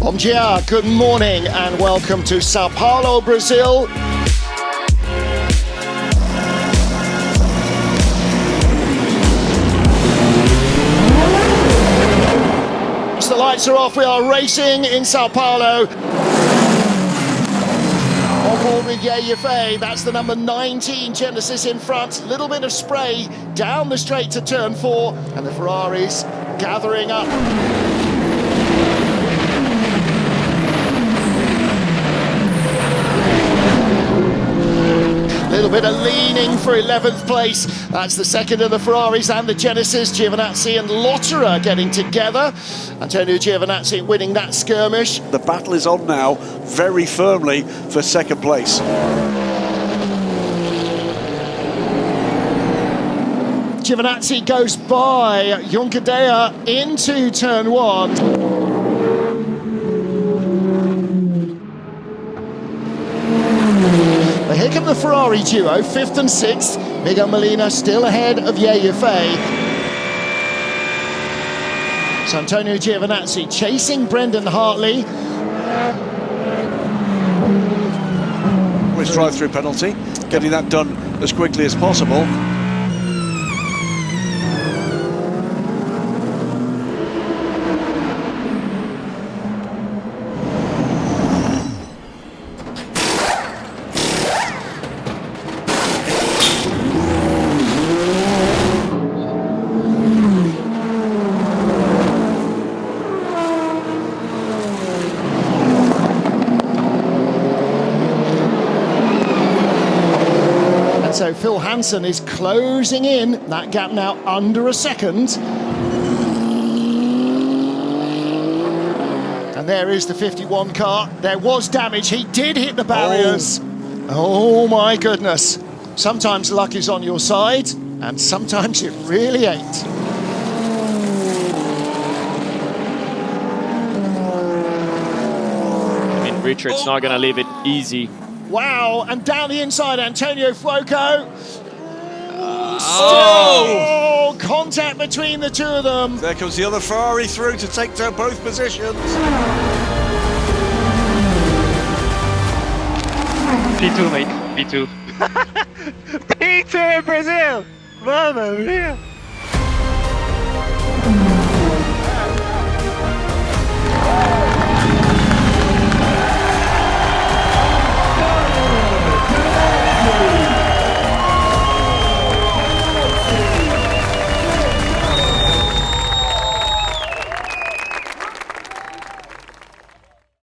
Bom dia, good morning and welcome to São Paulo, Brazil. Once the lights are off, we are racing in São Paulo. On board with WEC, that's the number 19 Genesis in front. Little bit of spray down the straight to turn 4, and the Ferraris gathering up. Little bit of leaning for 11th place. That's the second of the Ferraris and the Genesis. Giovinazzi and Lotterer getting together. Antonio Giovinazzi winning that skirmish. The battle is on now, very firmly for second place. Giovinazzi goes by Juncadella into turn 1. Here come the Ferrari duo, 5th and 6th. Miguel Molina still ahead of WEC. So Antonio Giovinazzi chasing Brendan Hartley. With drive-through penalty, getting that done as quickly as possible. So Phil Hansen is closing in, that gap now under a second. And there is the 51 car. There was damage, he did hit the barriers. Oh my goodness. Sometimes luck is on your side, and sometimes it really ain't. I mean, Richard's not gonna leave it easy. Wow, and down the inside, Antonio Fuoco. Contact between the two of them. There comes the other Ferrari through to take down both positions. P2, mate, P2. P2 in Brazil! Mamma mia!